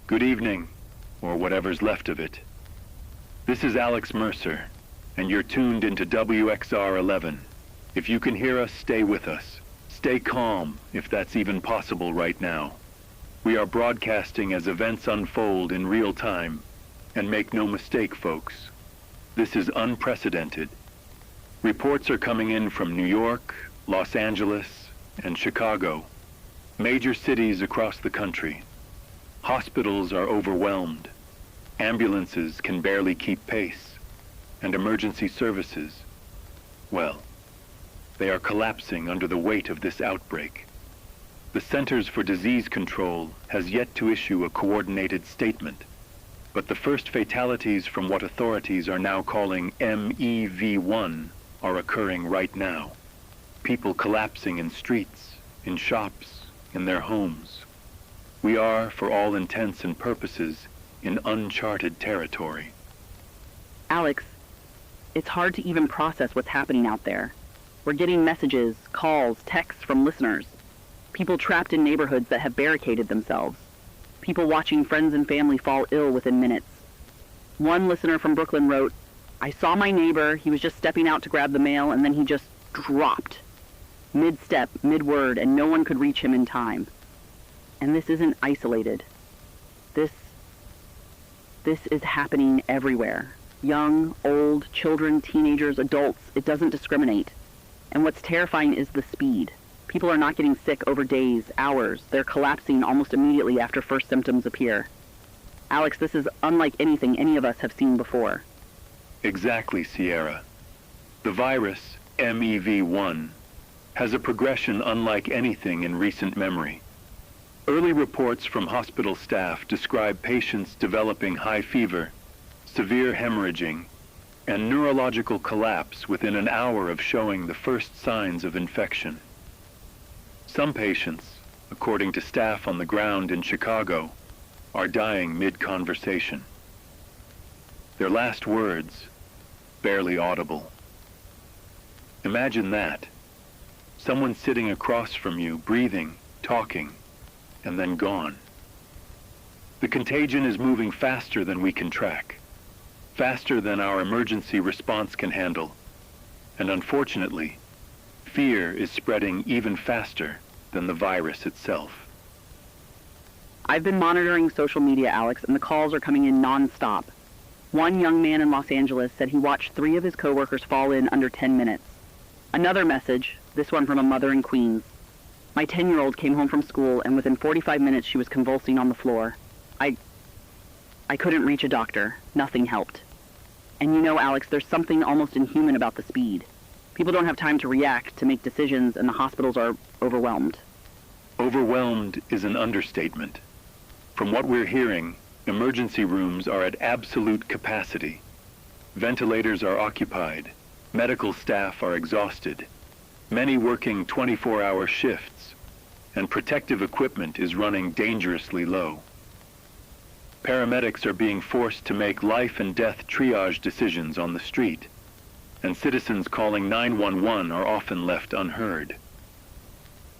Good evening, or whatever's left of it. This is Alex Mercer, and you're tuned into WXR-11. If you can hear us, stay with us. Stay calm, if that's even possible right now. We are broadcasting as events unfold in real time, and make no mistake, folks. This is unprecedented. Reports are coming in from New York, Los Angeles, and Chicago, major cities across the country. Hospitals are overwhelmed. Ambulances can barely keep pace. And emergency services, well, they are collapsing under the weight of this outbreak. The Centers for Disease Control has yet to issue a coordinated statement, but the first fatalities from what authorities are now calling MEV1 are occurring right now. People collapsing in streets, in shops, in their homes. We are, for all intents and purposes, in uncharted territory. Alex, it's hard to even process what's happening out there. We're getting messages, calls, texts from listeners. People trapped in neighborhoods that have barricaded themselves. People watching friends and family fall ill within minutes. One listener from Brooklyn wrote, "I saw my neighbor, he was just stepping out to grab the mail, and then he just dropped. Mid-step, mid-word, and no one could reach him in time." And this isn't isolated. This is happening everywhere. Young, old, children, teenagers, adults, it doesn't discriminate. And what's terrifying is the speed. People are not getting sick over days, hours. They're collapsing almost immediately after first symptoms appear. Alex, this is unlike anything any of us have seen before. Exactly, Sierra. The virus, MEV1, has a progression unlike anything in recent memory. Early reports from hospital staff describe patients developing high fever, severe hemorrhaging, and neurological collapse within an hour of showing the first signs of infection. Some patients, according to staff on the ground in Chicago, are dying mid-conversation. Their last words, barely audible. Imagine that. Someone sitting across from you, breathing, talking, and then gone. The contagion is moving faster than we can track, faster than our emergency response can handle, and unfortunately, fear is spreading even faster than the virus itself. I've been monitoring social media, Alex, and the calls are coming in non-stop. One young man in Los Angeles said he watched 3 of his coworkers fall in under 10 minutes. Another message, this one from a mother in Queens. "My 10-year-old came home from school, and within 45 minutes she was convulsing on the floor. I couldn't reach a doctor. Nothing helped." And you know, Alex, there's something almost inhuman about the speed. People don't have time to react, to make decisions, and the hospitals are overwhelmed. Overwhelmed is an understatement. From what we're hearing, emergency rooms are at absolute capacity. Ventilators are occupied. Medical staff are exhausted. Many working 24-hour shifts, and protective equipment is running dangerously low. Paramedics are being forced to make life and death triage decisions on the street, and citizens calling 911 are often left unheard.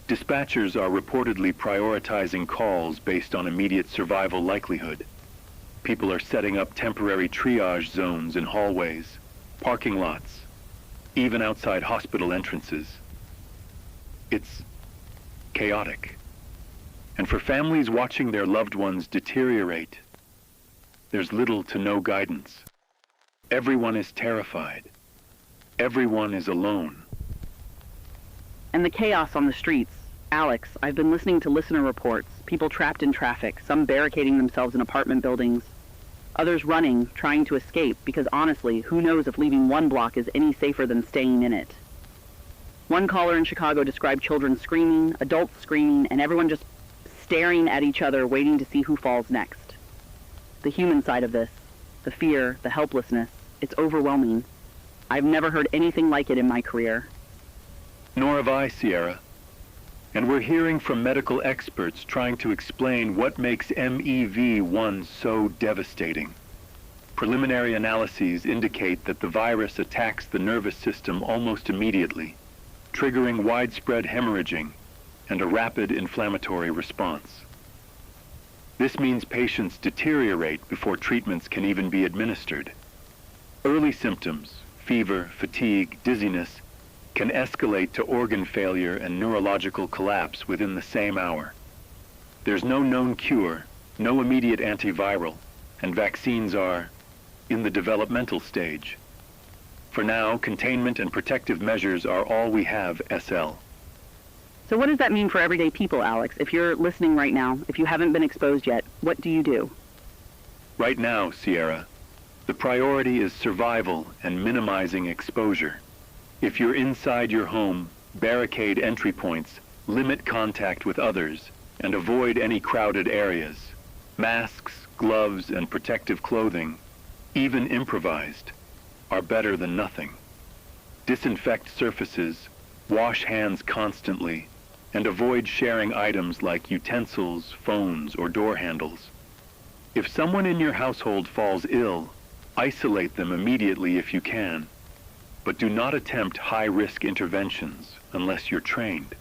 Dispatchers are reportedly prioritizing calls based on immediate survival likelihood. People are setting up temporary triage zones in hallways, parking lots, even outside hospital entrances. It's chaotic. And for families watching their loved ones deteriorate, there's little to no guidance. Everyone is terrified. Everyone is alone. And the chaos on the streets. Alex, I've been listening to listener reports, people trapped in traffic, some barricading themselves in apartment buildings, others running, trying to escape, because honestly, who knows if leaving one block is any safer than staying in it. One caller in Chicago described children screaming, adults screaming, and everyone just staring at each other, waiting to see who falls next. The human side of this, the fear, the helplessness, it's overwhelming. I've never heard anything like it in my career. Nor have I, Sierra. And we're hearing from medical experts trying to explain what makes MEV1 so devastating. Preliminary analyses indicate that the virus attacks the nervous system almost immediately, triggering widespread hemorrhaging and a rapid inflammatory response. This means patients deteriorate before treatments can even be administered. Early symptoms, fever, fatigue, dizziness, can escalate to organ failure and neurological collapse within the same hour. There's no known cure, no immediate antiviral, and vaccines are in the developmental stage. For now, containment and protective measures are all we have, SL. So what does that mean for everyday people, Alex? If you're listening right now, if you haven't been exposed yet, what do you do? Right now, Sierra, the priority is survival and minimizing exposure. If you're inside your home, barricade entry points, limit contact with others, and avoid any crowded areas. Masks, gloves, and protective clothing, even improvised, are better than nothing. Disinfect surfaces, wash hands constantly, and avoid sharing items like utensils, phones, or door handles. If someone in your household falls ill, isolate them immediately if you can, but do not attempt high-risk interventions unless you're trained.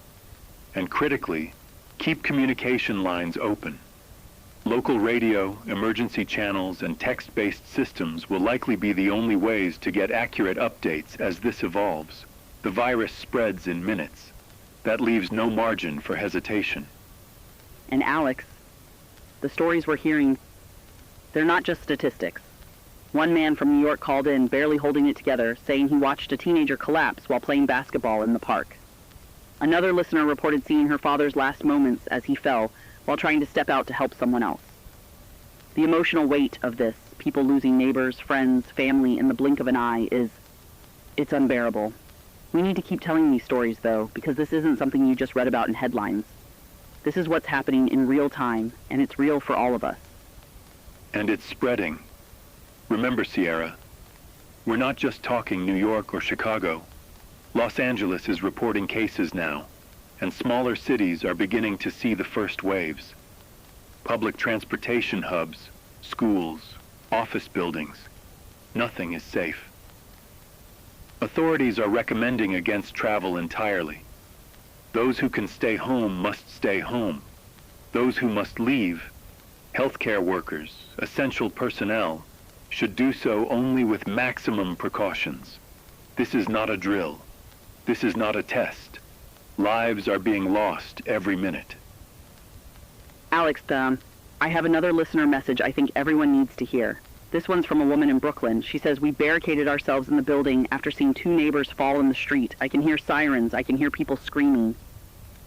And critically, keep communication lines open. Local radio, emergency channels, and text-based systems will likely be the only ways to get accurate updates as this evolves. The virus spreads in minutes. That leaves no margin for hesitation. And Alex, the stories we're hearing, they're not just statistics. One man from New York called in, barely holding it together, saying he watched a teenager collapse while playing basketball in the park. Another listener reported seeing her father's last moments as he fell while trying to step out to help someone else. The emotional weight of this, people losing neighbors, friends, family in the blink of an eye, it's unbearable. We need to keep telling these stories, though, because this isn't something you just read about in headlines. This is what's happening in real time, and it's real for all of us. And it's spreading. Remember, Sierra, we're not just talking New York or Chicago. Los Angeles is reporting cases now, and smaller cities are beginning to see the first waves. Public transportation hubs, schools, office buildings, nothing is safe. Authorities are recommending against travel entirely. Those who can stay home must stay home. Those who must leave, healthcare workers, essential personnel, should do so only with maximum precautions. This is not a drill. This is not a test. Lives are being lost every minute. Alex, I have another listener message I think everyone needs to hear. This one's from a woman in Brooklyn. She says, "We barricaded ourselves in the building after seeing 2 neighbors fall in the street. I can hear sirens. I can hear people screaming.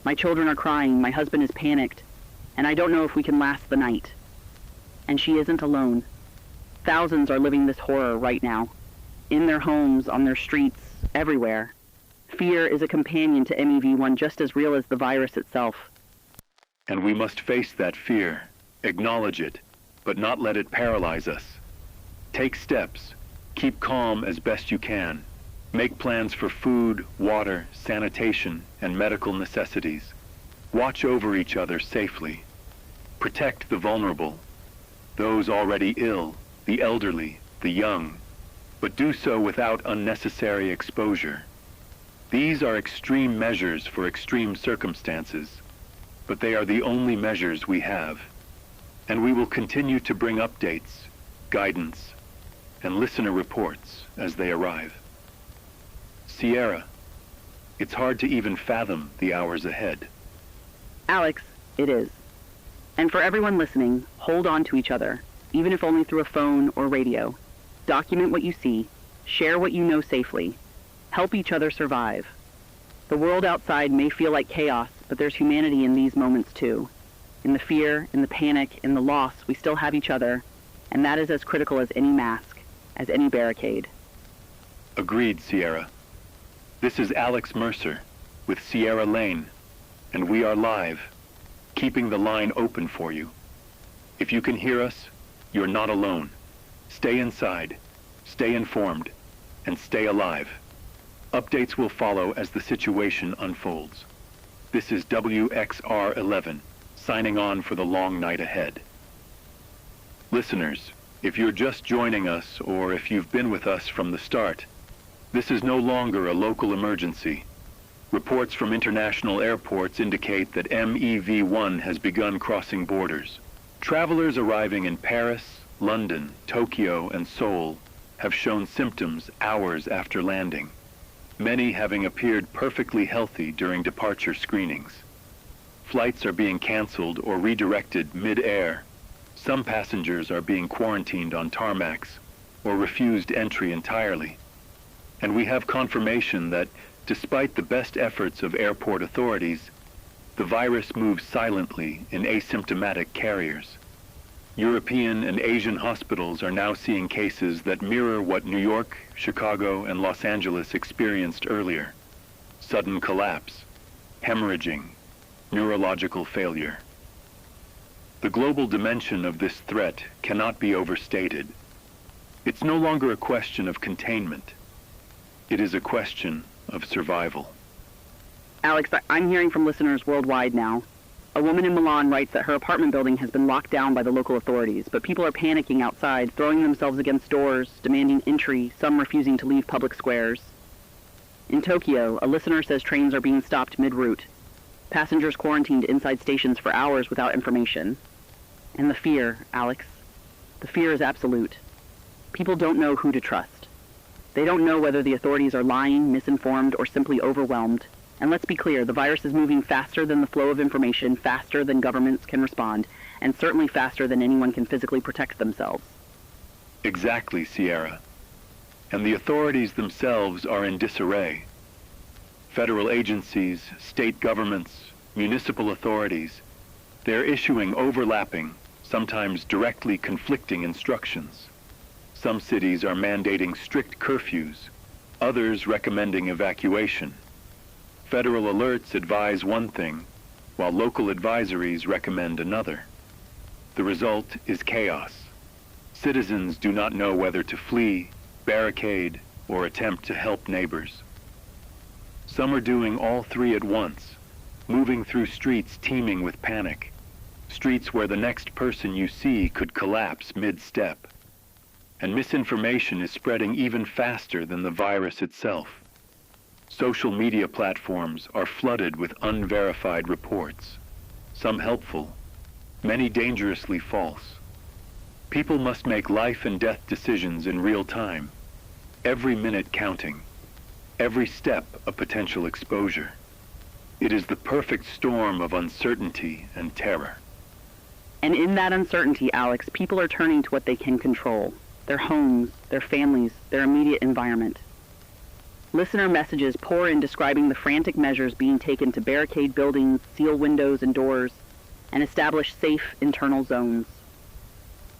My children are crying. My husband is panicked. And I don't know if we can last the night." And she isn't alone. Thousands are living this horror right now. In their homes, on their streets, everywhere. Fear is a companion to MEV1 just as real as the virus itself. And we must face that fear, acknowledge it, but not let it paralyze us. Take steps. Keep calm as best you can. Make plans for food, water, sanitation, and medical necessities. Watch over each other safely. Protect the vulnerable, those already ill, the elderly, the young, but do so without unnecessary exposure. These are extreme measures for extreme circumstances, but they are the only measures we have. And we will continue to bring updates, guidance, and listener reports as they arrive. Sierra, it's hard to even fathom the hours ahead. Alex, it is. And for everyone listening, hold on to each other, even if only through a phone or radio. Document what you see, share what you know safely, help each other survive. The world outside may feel like chaos, but there's humanity in these moments too. In the fear, in the panic, in the loss, we still have each other, and that is as critical as any mask, as any barricade. Agreed, Sierra. This is Alex Mercer with Sierra Lane, and we are live, keeping the line open for you. If you can hear us, you're not alone. Stay inside, stay informed, and stay alive. Updates will follow as the situation unfolds. This is WXR11, signing on for the long night ahead. Listeners, if you're just joining us or if you've been with us from the start, this is no longer a local emergency. Reports from international airports indicate that MEV1 has begun crossing borders. Travelers arriving in Paris, London, Tokyo, and Seoul have shown symptoms hours after landing, many having appeared perfectly healthy during departure screenings. Flights are being canceled or redirected mid-air. Some passengers are being quarantined on tarmacs or refused entry entirely. And we have confirmation that, despite the best efforts of airport authorities, the virus moves silently in asymptomatic carriers. European and Asian hospitals are now seeing cases that mirror what New York, Chicago, and Los Angeles experienced earlier: sudden collapse, hemorrhaging, neurological failure. The global dimension of this threat cannot be overstated. It's no longer a question of containment. It is a question of survival. Alex, I'm hearing from listeners worldwide now. A woman in Milan writes that her apartment building has been locked down by the local authorities, but people are panicking outside, throwing themselves against doors, demanding entry, some refusing to leave public squares. In Tokyo, a listener says trains are being stopped mid-route. Passengers quarantined inside stations for hours without information. And the fear, Alex, the fear is absolute. People don't know who to trust. They don't know whether the authorities are lying, misinformed, or simply overwhelmed. And let's be clear, the virus is moving faster than the flow of information, faster than governments can respond, and certainly faster than anyone can physically protect themselves. Exactly, Sierra. And the authorities themselves are in disarray. Federal agencies, state governments, municipal authorities, they're issuing overlapping, sometimes directly conflicting instructions. Some cities are mandating strict curfews, others recommending evacuation. Federal alerts advise one thing, while local advisories recommend another. The result is chaos. Citizens do not know whether to flee, barricade, or attempt to help neighbors. Some are doing all three at once, moving through streets teeming with panic, streets where the next person you see could collapse mid-step. And misinformation is spreading even faster than the virus itself. Social media platforms are flooded with unverified reports, some helpful, many dangerously false. People must make life and death decisions in real time, every minute counting, every step a potential exposure. It is the perfect storm of uncertainty and terror. And in that uncertainty, Alex, people are turning to what they can control: their homes, their families, their immediate environment. Listener messages pour in describing the frantic measures being taken to barricade buildings, seal windows and doors, and establish safe internal zones.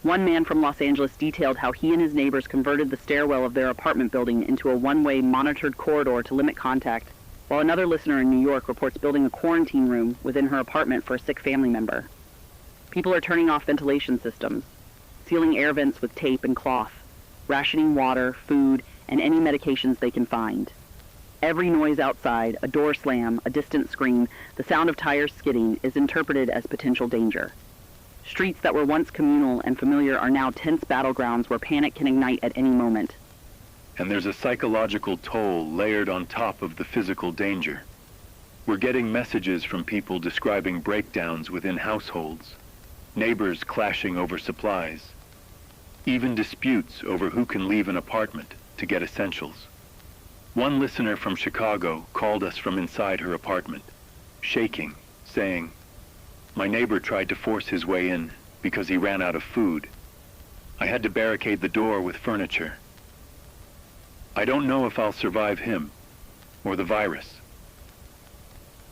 One man from Los Angeles detailed how he and his neighbors converted the stairwell of their apartment building into a one-way monitored corridor to limit contact, while another listener in New York reports building a quarantine room within her apartment for a sick family member. People are turning off ventilation systems, sealing air vents with tape and cloth, rationing water, food, and any medications they can find. Every noise outside, a door slam, a distant scream, the sound of tires skidding, is interpreted as potential danger. Streets that were once communal and familiar are now tense battlegrounds where panic can ignite at any moment. And there's a psychological toll layered on top of the physical danger. We're getting messages from people describing breakdowns within households, neighbors clashing over supplies, even disputes over who can leave an apartment to get essentials. One listener from Chicago called us from inside her apartment, shaking, saying, "My neighbor tried to force his way in because he ran out of food. I had to barricade the door with furniture. I don't know if I'll survive him or the virus."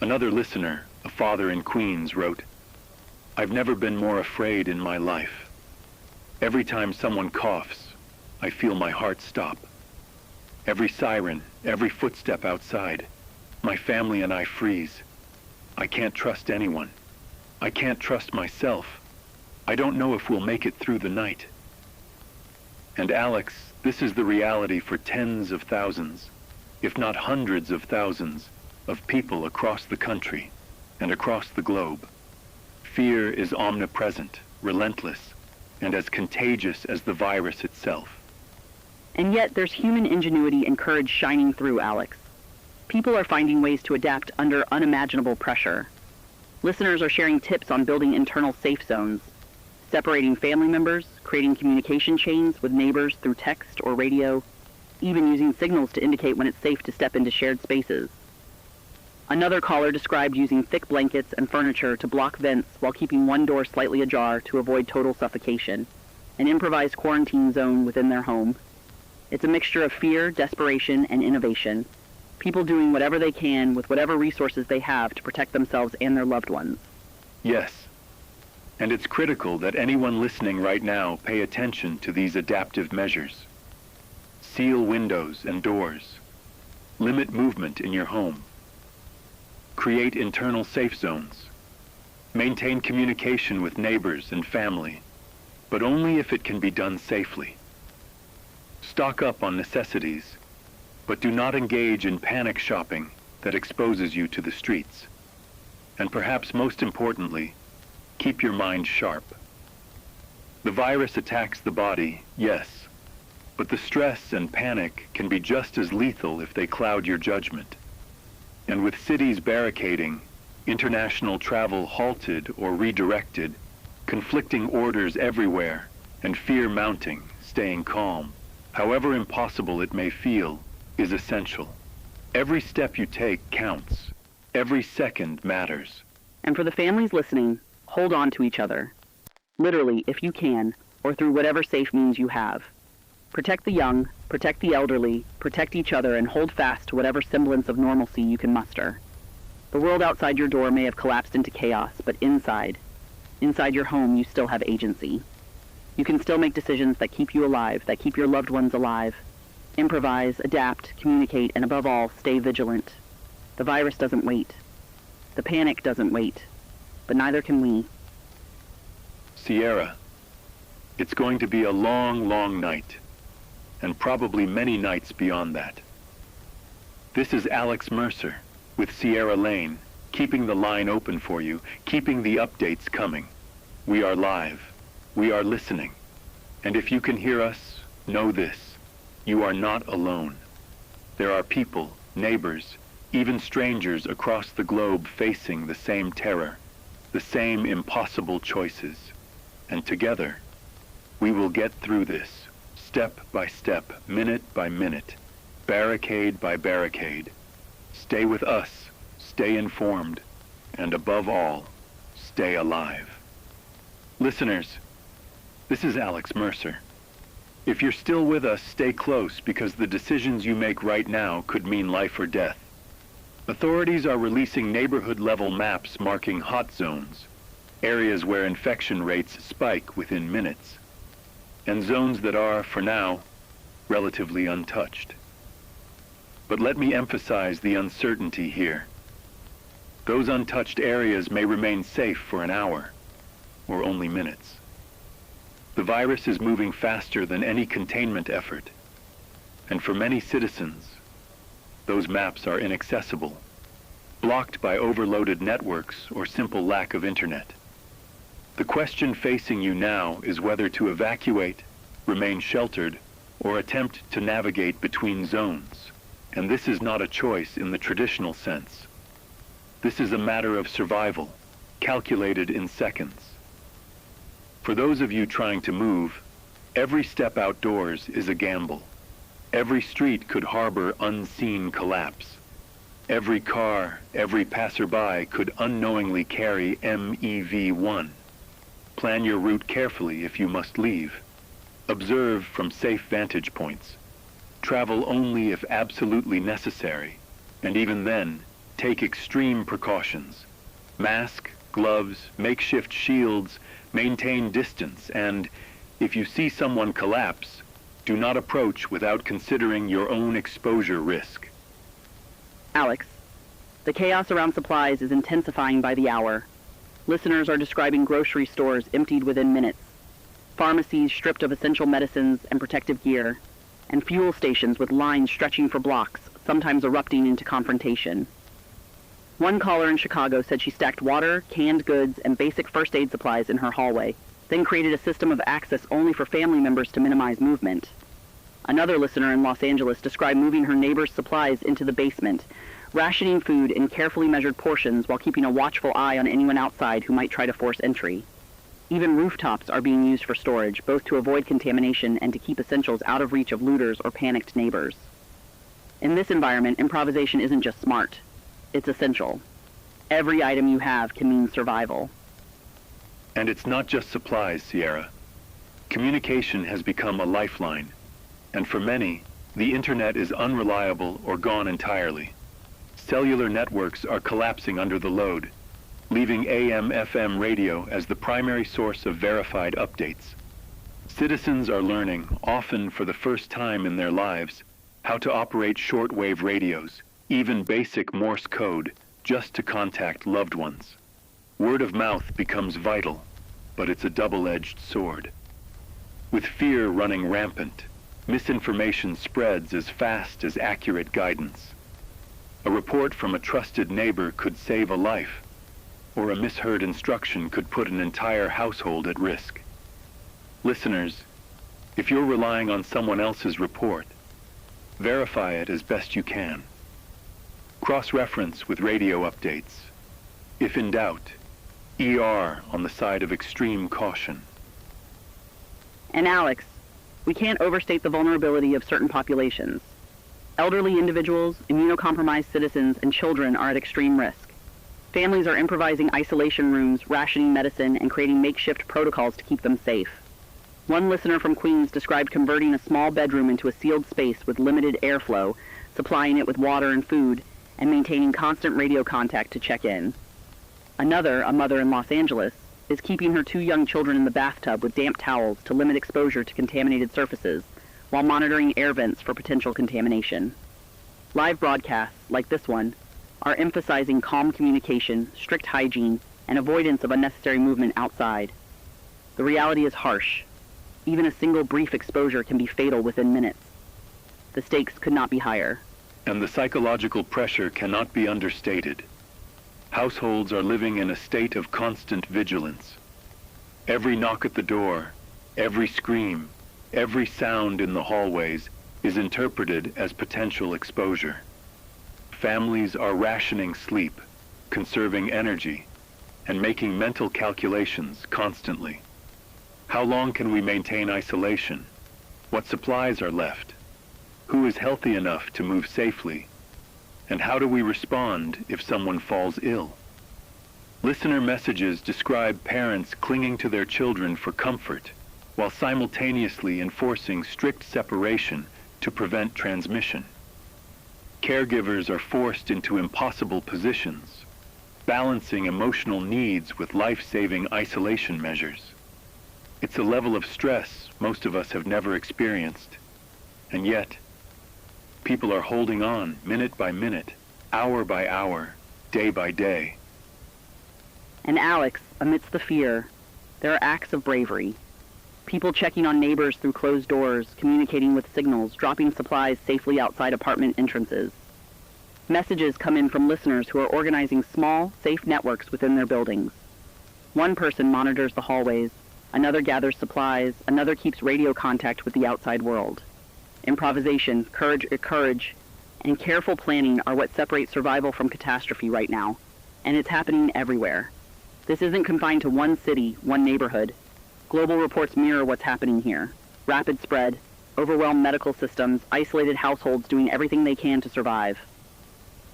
Another listener, a father in Queens, wrote, "I've never been more afraid in my life. Every time someone coughs, I feel my heart stop. Every siren, every footstep outside, my family and I freeze. I can't trust anyone. I can't trust myself. I don't know if we'll make it through the night." And Alex, this is the reality for tens of thousands, if not hundreds of thousands, of people across the country and across the globe. Fear is omnipresent, relentless, and as contagious as the virus itself. And yet there's human ingenuity and courage shining through, Alex. People are finding ways to adapt under unimaginable pressure. Listeners are sharing tips on building internal safe zones. separating family members, creating communication chains with neighbors through text or radio, even using signals to indicate when it's safe to step into shared spaces. Another caller described using thick blankets and furniture to block vents while keeping one door slightly ajar to avoid total suffocation, an improvised quarantine zone within their home. It's a mixture of fear, desperation, and innovation, people doing whatever they can with whatever resources they have to protect themselves and their loved ones. Yes. And it's critical that anyone listening right now pay attention to these adaptive measures. Seal windows and doors. Limit movement in your home. Create internal safe zones. Maintain communication with neighbors and family, but only if it can be done safely. Stock up on necessities, but do not engage in panic shopping that exposes you to the streets. And perhaps most importantly, keep your mind sharp. The virus attacks the body, yes, but the stress and panic can be just as lethal if they cloud your judgment. And with cities barricading, international travel halted or redirected, conflicting orders everywhere, and fear mounting, staying calm, however impossible it may feel, is essential. Every step you take counts. Every second matters. And for the families listening, hold on to each other. Literally, if you can, or through whatever safe means you have. Protect the young, protect the elderly, protect each other, and hold fast to whatever semblance of normalcy you can muster. The world outside your door may have collapsed into chaos, but inside your home, you still have agency. You can still make decisions that keep you alive, that keep your loved ones alive. Improvise, adapt, communicate, and above all, stay vigilant. The virus doesn't wait. The panic doesn't wait. But neither can we. Sierra, it's going to be a long, long night, and probably many nights beyond that. This is Alex Mercer with Sierra Lane, keeping the line open for you, keeping the updates coming. We are live. We are listening. And if you can hear us, know this. You are not alone. There are people, neighbors, even strangers across the globe facing the same terror, the same impossible choices. And together, we will get through this, step by step, minute by minute, barricade by barricade. Stay with us, stay informed, and above all, stay alive. Listeners, this is Alex Mercer. If you're still with us, stay close because the decisions you make right now could mean life or death. Authorities are releasing neighborhood-level maps marking hot zones, areas where infection rates spike within minutes, and zones that are, for now, relatively untouched. But let me emphasize the uncertainty here. Those untouched areas may remain safe for an hour, or only minutes. The virus is moving faster than any containment effort, and for many citizens, those maps are inaccessible, blocked by overloaded networks or simple lack of internet. The question facing you now is whether to evacuate, remain sheltered, or attempt to navigate between zones. And this is not a choice in the traditional sense. This is a matter of survival, calculated in seconds. For those of you trying to move, every step outdoors is a gamble. Every street could harbor unseen collapse. Every car, every passerby could unknowingly carry MEV1. Plan your route carefully if you must leave. Observe from safe vantage points. Travel only if absolutely necessary, and even then, take extreme precautions. Mask, gloves, makeshift shields, maintain distance, and if you see someone collapse, do not approach without considering your own exposure risk. Alex, the chaos around supplies is intensifying by the hour. Listeners are describing grocery stores emptied within minutes, pharmacies stripped of essential medicines and protective gear, and fuel stations with lines stretching for blocks, sometimes erupting into confrontation. One caller in Chicago said she stacked water, canned goods, and basic first aid supplies in her hallway, then created a system of access only for family members to minimize movement. Another listener in Los Angeles described moving her neighbor's supplies into the basement, rationing food in carefully measured portions while keeping a watchful eye on anyone outside who might try to force entry. Even rooftops are being used for storage, both to avoid contamination and to keep essentials out of reach of looters or panicked neighbors. In this environment, improvisation isn't just smart. It's essential. Every item you have can mean survival. And it's not just supplies, Sierra. Communication has become a lifeline, and for many, the internet is unreliable or gone entirely. Cellular networks are collapsing under the load, leaving AM/FM radio as the primary source of verified updates. Citizens are learning, often for the first time in their lives, how to operate shortwave radios, even basic Morse code, just to contact loved ones. Word of mouth becomes vital, but it's a double-edged sword. With fear running rampant, misinformation spreads as fast as accurate guidance. A report from a trusted neighbor could save a life, or a misheard instruction could put an entire household at risk. Listeners, if you're relying on someone else's report, verify it as best you can. Cross-reference with radio updates. If in doubt, ER on the side of extreme caution. And Alex, we can't overstate the vulnerability of certain populations. Elderly individuals, immunocompromised citizens, and children are at extreme risk. Families are improvising isolation rooms, rationing medicine, and creating makeshift protocols to keep them safe. One listener from Queens described converting a small bedroom into a sealed space with limited airflow, supplying it with water and food, and maintaining constant radio contact to check in. Another, a mother in Los Angeles, is keeping her 2 young children in the bathtub with damp towels to limit exposure to contaminated surfaces, while monitoring air vents for potential contamination. Live broadcasts, like this one, are emphasizing calm communication, strict hygiene, and avoidance of unnecessary movement outside. The reality is harsh. Even a single brief exposure can be fatal within minutes. The stakes could not be higher. And the psychological pressure cannot be understated. Households are living in a state of constant vigilance. Every knock at the door, every scream, every sound in the hallways is interpreted as potential exposure. Families are rationing sleep, conserving energy, and making mental calculations constantly. How long can we maintain isolation? What supplies are left? Who is healthy enough to move safely? And how do we respond if someone falls ill? Listener messages describe parents clinging to their children for comfort, while simultaneously enforcing strict separation to prevent transmission. Caregivers are forced into impossible positions, balancing emotional needs with life-saving isolation measures. It's a level of stress most of us have never experienced, and yet, people are holding on minute by minute, hour by hour, day by day. And Alex, amidst the fear, there are acts of bravery. People checking on neighbors through closed doors, communicating with signals, dropping supplies safely outside apartment entrances. Messages come in from listeners who are organizing small, safe networks within their buildings. One person monitors the hallways, another gathers supplies, another keeps radio contact with the outside world. Improvisation, courage, and careful planning are what separate survival from catastrophe right now, and it's happening everywhere. This isn't confined to one city, one neighborhood. Global reports mirror what's happening here. Rapid spread, overwhelmed medical systems, isolated households doing everything they can to survive.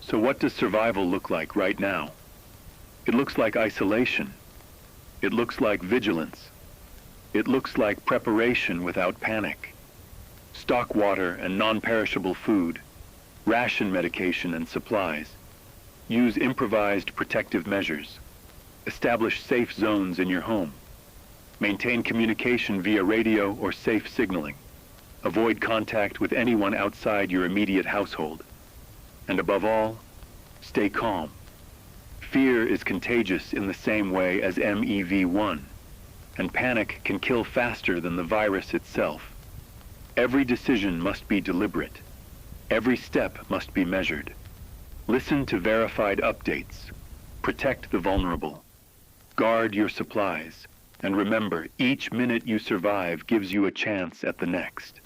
So what does survival look like right now? It looks like isolation. It looks like vigilance. It looks like preparation without panic. Stock water and non-perishable food, ration medication and supplies. Use improvised protective measures. Establish safe zones in your home. Maintain communication via radio or safe signaling. Avoid contact with anyone outside your immediate household. And above all, stay calm. Fear is contagious in the same way as MEV1, and panic can kill faster than the virus itself. Every decision must be deliberate. Every step must be measured. Listen to verified updates. Protect the vulnerable. Guard your supplies. And remember, each minute you survive gives you a chance at the next.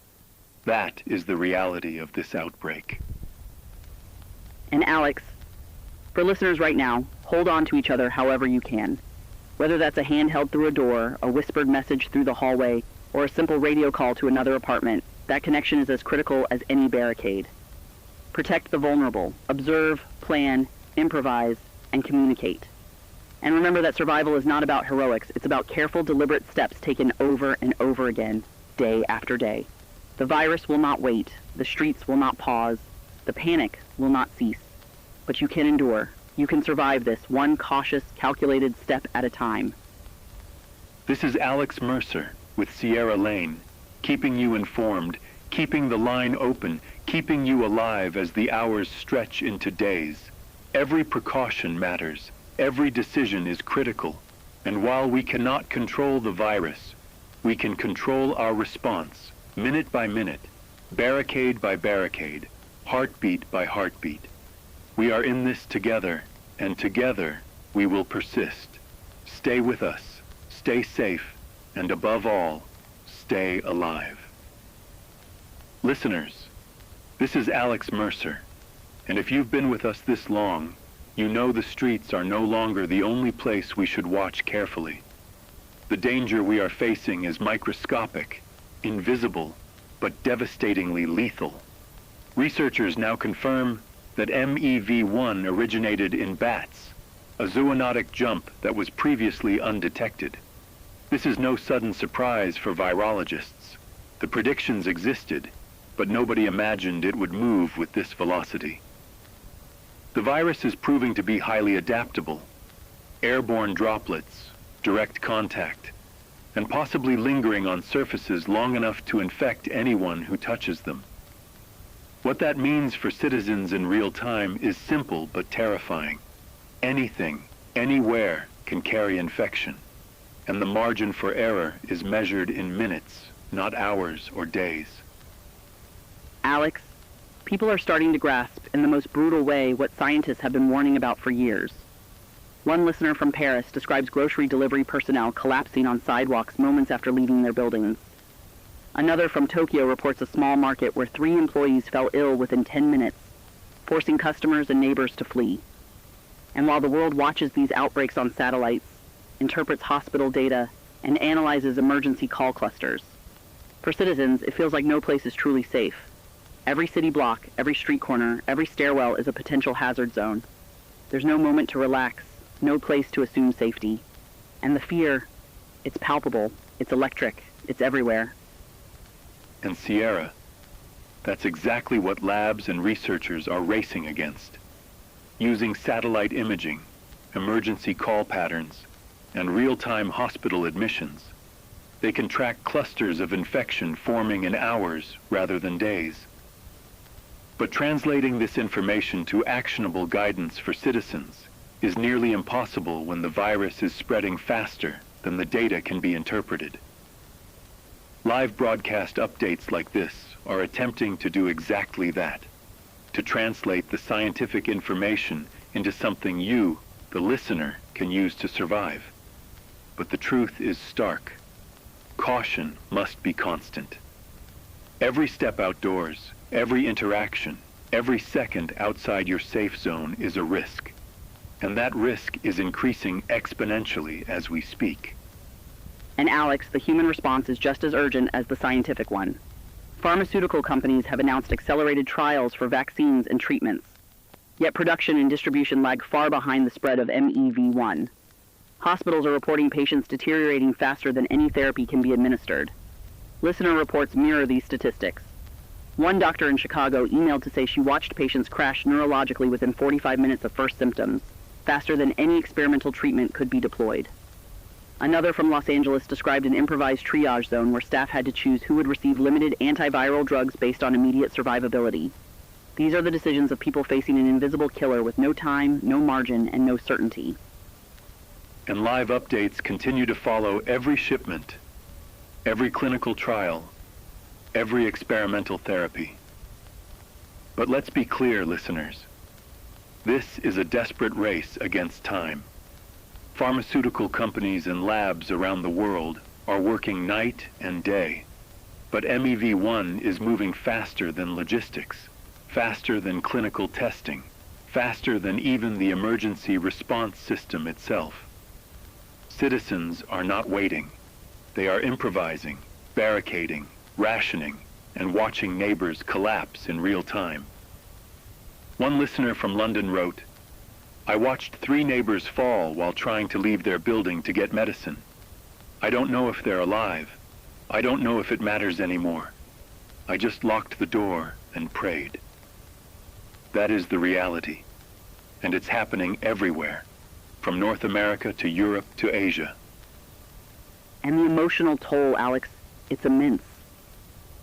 That is the reality of this outbreak. And Alex, for listeners right now, hold on to each other however you can. Whether that's a hand held through a door, a whispered message through the hallway, or a simple radio call to another apartment, that connection is as critical as any barricade. Protect the vulnerable. Observe, plan, improvise, and communicate. And remember that survival is not about heroics. It's about careful, deliberate steps taken over and over again, day after day. The virus will not wait. The streets will not pause. The panic will not cease. But you can endure. You can survive this one cautious, calculated step at a time. This is Alex Mercer with Sierra Lane, keeping you informed, keeping the line open, keeping you alive as the hours stretch into days. Every precaution matters. Every decision is critical. And while we cannot control the virus, we can control our response, minute by minute, barricade by barricade, heartbeat by heartbeat. We are in this together, and together we will persist. Stay with us, stay safe, and above all, stay alive. Listeners, this is Alex Mercer, and if you've been with us this long, you know the streets are no longer the only place we should watch carefully. The danger we are facing is microscopic, invisible, but devastatingly lethal. Researchers now confirm that MEV-1 originated in bats, a zoonotic jump that was previously undetected. This is no sudden surprise for virologists. The predictions existed, but nobody imagined it would move with this velocity. The virus is proving to be highly adaptable. Airborne droplets, direct contact, and possibly lingering on surfaces long enough to infect anyone who touches them. What that means for citizens in real time is simple but terrifying. Anything, anywhere, can carry infection, and the margin for error is measured in minutes, not hours or days. Alex, people are starting to grasp in the most brutal way what scientists have been warning about for years. One listener from Paris describes grocery delivery personnel collapsing on sidewalks moments after leaving their buildings. Another from Tokyo reports a small market where 3 employees fell ill within 10 minutes, forcing customers and neighbors to flee. And while the world watches these outbreaks on satellites, interprets hospital data, and analyzes emergency call clusters, for citizens, it feels like no place is truly safe. Every city block, every street corner, every stairwell is a potential hazard zone. There's no moment to relax, no place to assume safety. And the fear, it's palpable, it's electric, it's everywhere. And Sierra, that's exactly what labs and researchers are racing against. Using satellite imaging, emergency call patterns, and real-time hospital admissions, they can track clusters of infection forming in hours rather than days. But translating this information to actionable guidance for citizens is nearly impossible when the virus is spreading faster than the data can be interpreted. Live broadcast updates like this are attempting to do exactly that, to translate the scientific information into something you, the listener, can use to survive. But the truth is stark. Caution must be constant. Every step outdoors, every interaction, every second outside your safe zone is a risk. And that risk is increasing exponentially as we speak. And Alex, the human response is just as urgent as the scientific one. Pharmaceutical companies have announced accelerated trials for vaccines and treatments. Yet production and distribution lag far behind the spread of MEV-1. Hospitals are reporting patients deteriorating faster than any therapy can be administered. Listener reports mirror these statistics. One doctor in Chicago emailed to say she watched patients crash neurologically within 45 minutes of first symptoms, faster than any experimental treatment could be deployed. Another from Los Angeles described an improvised triage zone where staff had to choose who would receive limited antiviral drugs based on immediate survivability. These are the decisions of people facing an invisible killer with no time, no margin, and no certainty. And live updates continue to follow every shipment, every clinical trial, every experimental therapy. But let's be clear, listeners. This is a desperate race against time. Pharmaceutical companies and labs around the world are working night and day. But MEV-1 is moving faster than logistics, faster than clinical testing, faster than even the emergency response system itself. Citizens are not waiting. They are improvising, barricading, rationing, and watching neighbors collapse in real time. One listener from London wrote, "I watched 3 neighbors fall while trying to leave their building to get medicine. I don't know if they're alive. I don't know if it matters anymore. I just locked the door and prayed." That is the reality, and it's happening everywhere, from North America to Europe to Asia. And the emotional toll, Alex, it's immense.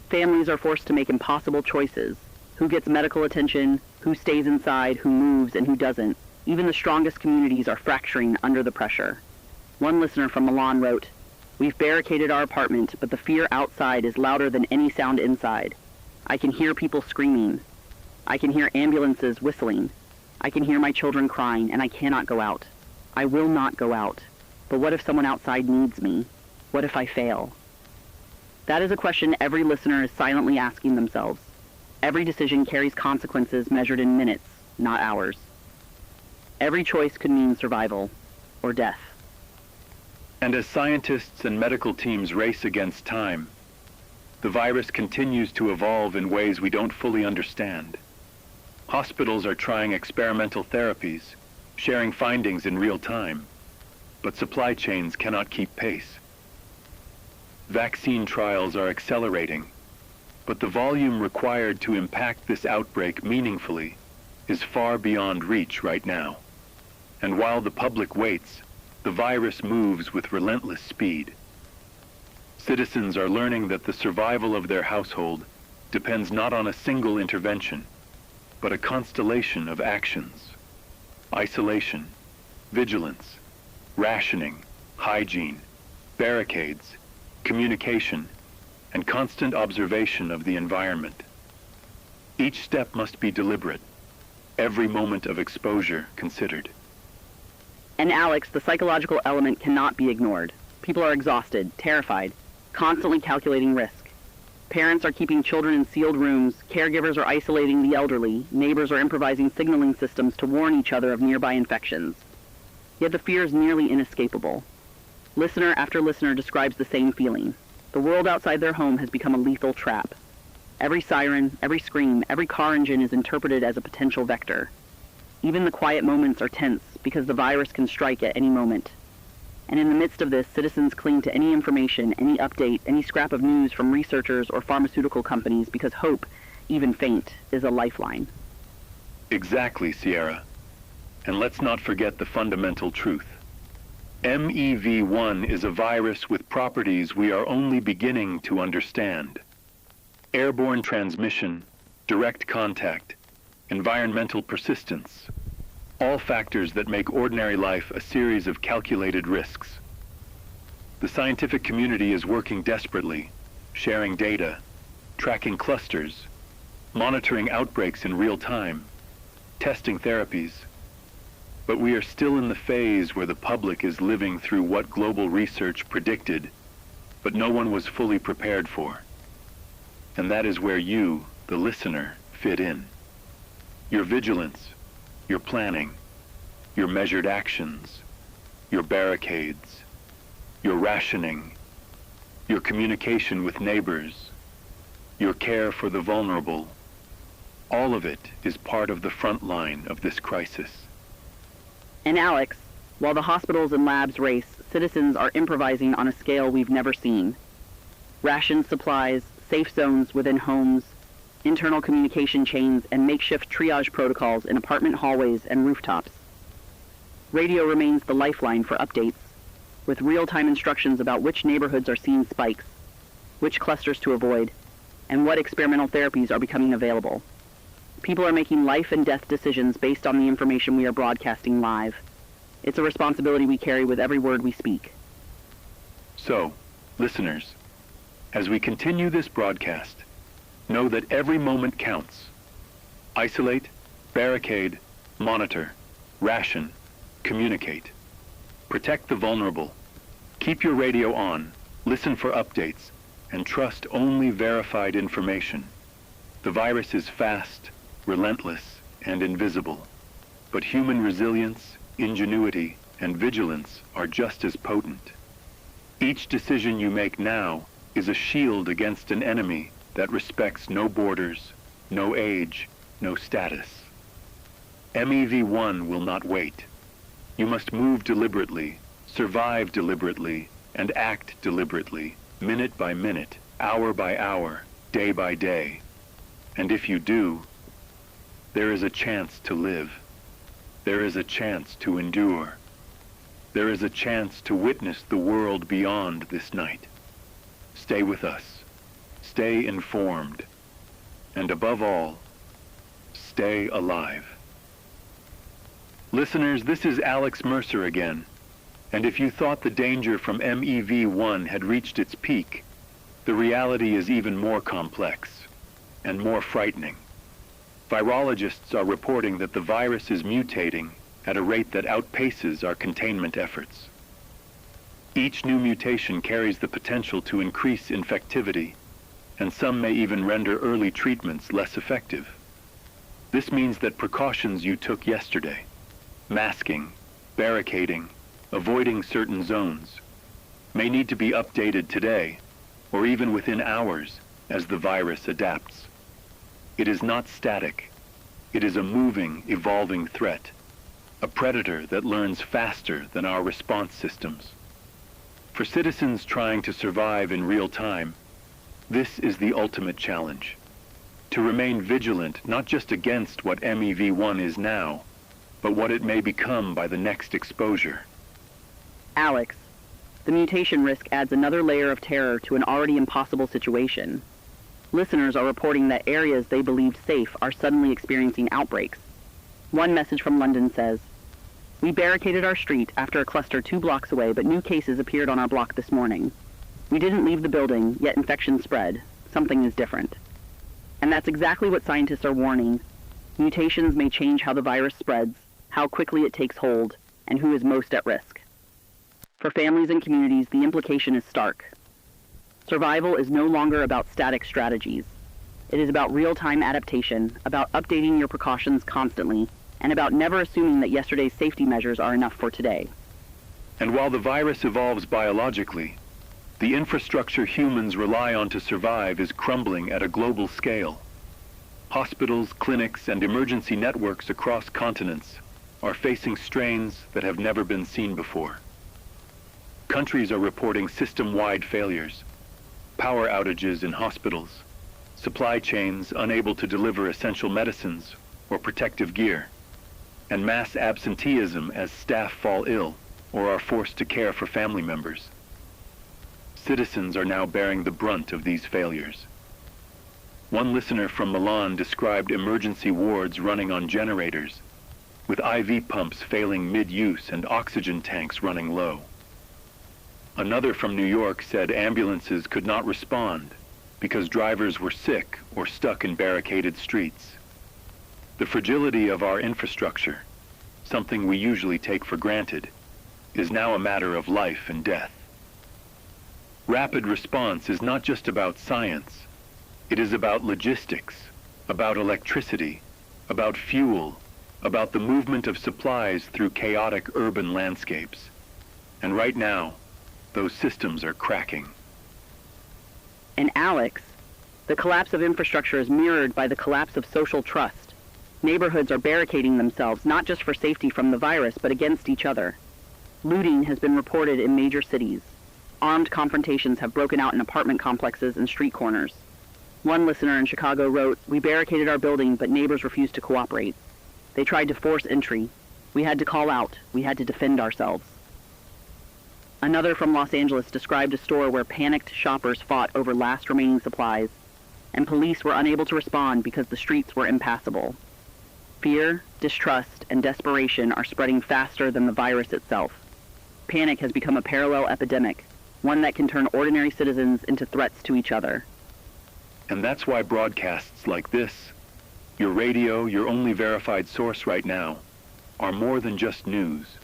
Families are forced to make impossible choices. Who gets medical attention, who stays inside, who moves, and who doesn't. Even the strongest communities are fracturing under the pressure. One listener from Milan wrote, "We've barricaded our apartment, but the fear outside is louder than any sound inside. I can hear people screaming. I can hear ambulances whistling. I can hear my children crying, and I cannot go out. I will not go out. But what if someone outside needs me? What if I fail?" That is a question every listener is silently asking themselves. Every decision carries consequences measured in minutes, not hours. Every choice could mean survival or death. And as scientists and medical teams race against time, the virus continues to evolve in ways we don't fully understand. Hospitals are trying experimental therapies, sharing findings in real time, but supply chains cannot keep pace. Vaccine trials are accelerating, but the volume required to impact this outbreak meaningfully is far beyond reach right now. And while the public waits, the virus moves with relentless speed. Citizens are learning that the survival of their household depends not on a single intervention, but a constellation of actions: isolation, vigilance, rationing, hygiene, barricades, communication, and constant observation of the environment. Each step must be deliberate, every moment of exposure considered. And Alex, the psychological element cannot be ignored. People are exhausted, terrified, constantly calculating risk. Parents are keeping children in sealed rooms, caregivers are isolating the elderly, neighbors are improvising signaling systems to warn each other of nearby infections. Yet the fear is nearly inescapable. Listener after listener describes the same feeling. The world outside their home has become a lethal trap. Every siren, every scream, every car engine is interpreted as a potential vector. Even the quiet moments are tense because the virus can strike at any moment. And in the midst of this, citizens cling to any information, any update, any scrap of news from researchers or pharmaceutical companies because hope, even faint, is a lifeline. Exactly, Sierra. And let's not forget the fundamental truth. MEV1 is a virus with properties we are only beginning to understand. Airborne transmission, direct contact, environmental persistence, all factors that make ordinary life a series of calculated risks. The scientific community is working desperately, sharing data, tracking clusters, monitoring outbreaks in real time, testing therapies. But we are still in the phase where the public is living through what global research predicted, but no one was fully prepared for. And that is where you, the listener, fit in. Your vigilance, your planning, your measured actions, your barricades, your rationing, your communication with neighbors, your care for the vulnerable, all of it is part of the front line of this crisis. And Alex, while the hospitals and labs race, citizens are improvising on a scale we've never seen. Ration supplies, safe zones within homes, internal communication chains, and makeshift triage protocols in apartment hallways and rooftops. Radio remains the lifeline for updates, with real-time instructions about which neighborhoods are seeing spikes, which clusters to avoid, and what experimental therapies are becoming available. People are making life and death decisions based on the information we are broadcasting live. It's a responsibility we carry with every word we speak. So, listeners, as we continue this broadcast, know that every moment counts. Isolate, barricade, monitor, ration, communicate. Protect the vulnerable. Keep your radio on, listen for updates, and trust only verified information. The virus is fast, relentless, and invisible, but human resilience, ingenuity, and vigilance are just as potent. Each decision you make now is a shield against an enemy that respects no borders, no age, no status. MEV-1 will not wait. You must move deliberately, survive deliberately, and act deliberately, minute by minute, hour by hour, day by day. And if you do, there is a chance to live. There is a chance to endure. There is a chance to witness the world beyond this night. Stay with us. Stay informed. And above all, stay alive. Listeners, this is Alex Mercer again. And if you thought the danger from MEV-1 had reached its peak, the reality is even more complex and more frightening. Virologists are reporting that the virus is mutating at a rate that outpaces our containment efforts. Each new mutation carries the potential to increase infectivity, and some may even render early treatments less effective. This means that precautions you took yesterday, masking, barricading, avoiding certain zones, may need to be updated today, or even within hours, as the virus adapts. It is not static. It is a moving, evolving threat, a predator that learns faster than our response systems. For citizens trying to survive in real time, this is the ultimate challenge. To remain vigilant not just against what MEV-1 is now, but what it may become by the next exposure. Alex, the mutation risk adds another layer of terror to an already impossible situation. Listeners are reporting that areas they believed safe are suddenly experiencing outbreaks. One message from London says, "We barricaded our street after a cluster 2 blocks away, but new cases appeared on our block this morning. We didn't leave the building, yet infection spread. Something is different." And that's exactly what scientists are warning. Mutations may change how the virus spreads, how quickly it takes hold, and who is most at risk. For families and communities, the implication is stark. Survival is no longer about static strategies. It is about real-time adaptation, about updating your precautions constantly, and about never assuming that yesterday's safety measures are enough for today. And while the virus evolves biologically, the infrastructure humans rely on to survive is crumbling at a global scale. Hospitals, clinics, and emergency networks across continents are facing strains that have never been seen before. Countries are reporting system-wide failures, power outages in hospitals, supply chains unable to deliver essential medicines or protective gear, and mass absenteeism as staff fall ill or are forced to care for family members. Citizens are now bearing the brunt of these failures. One listener from Milan described emergency wards running on generators, with IV pumps failing mid-use and oxygen tanks running low. Another from New York said ambulances could not respond because drivers were sick or stuck in barricaded streets. The fragility of our infrastructure, something we usually take for granted, is now a matter of life and death. Rapid response is not just about science. It is about logistics, about electricity, about fuel, about the movement of supplies through chaotic urban landscapes. And right now, those systems are cracking. And Alex, the collapse of infrastructure is mirrored by the collapse of social trust. Neighborhoods are barricading themselves not just for safety from the virus, but against each other. Looting has been reported in major cities. Armed confrontations have broken out in apartment complexes and street corners. One listener in Chicago wrote, "We barricaded our building, but neighbors refused to cooperate. They tried to force entry. We had to call out. We had to defend ourselves." Another from Los Angeles described a store where panicked shoppers fought over last remaining supplies, and police were unable to respond because the streets were impassable. Fear, distrust, and desperation are spreading faster than the virus itself. Panic has become a parallel epidemic, one that can turn ordinary citizens into threats to each other. And that's why broadcasts like this, your radio, your only verified source right now, are more than just news.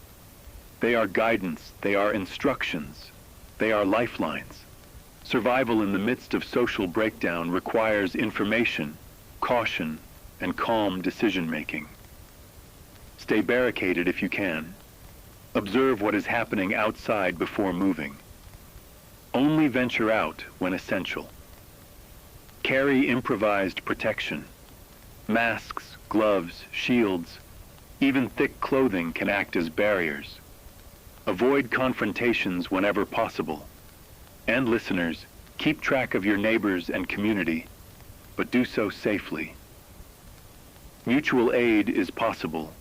They are guidance, they are instructions, they are lifelines. Survival in the midst of social breakdown requires information, caution, and calm decision-making. Stay barricaded if you can. Observe what is happening outside before moving. Only venture out when essential. Carry improvised protection. Masks, gloves, shields, even thick clothing can act as barriers. Avoid confrontations whenever possible. And listeners, keep track of your neighbors and community, but do so safely. Mutual aid is possible,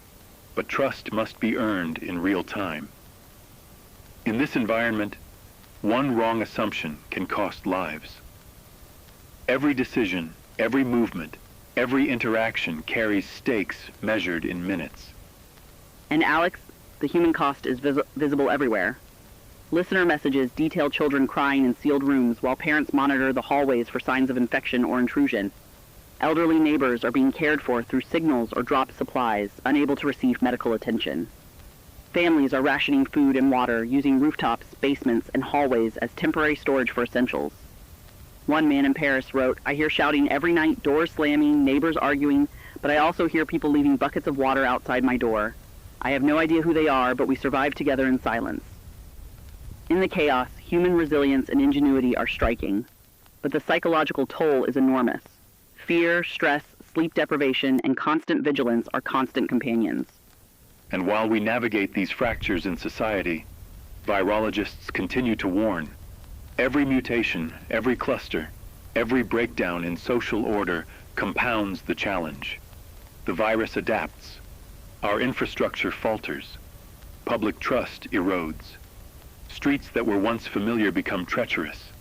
but trust must be earned in real time. In this environment, one wrong assumption can cost lives. Every decision, every movement, every interaction carries stakes measured in minutes. And Alex, the human cost is visible everywhere. Listener messages detail children crying in sealed rooms while parents monitor the hallways for signs of infection or intrusion. Elderly neighbors are being cared for through signals or dropped supplies, unable to receive medical attention. Families are rationing food and water, using rooftops, basements, and hallways as temporary storage for essentials. One man in Paris wrote, "I hear shouting every night, doors slamming, neighbors arguing, but I also hear people leaving buckets of water outside my door. I have no idea who they are, but we survive together in silence." In the chaos, human resilience and ingenuity are striking, but the psychological toll is enormous. Fear, stress, sleep deprivation, and constant vigilance are constant companions. And while we navigate these fractures in society, virologists continue to warn. Every mutation, every cluster, every breakdown in social order compounds the challenge. The virus adapts. Our infrastructure falters. Public trust erodes. Streets that were once familiar become treacherous.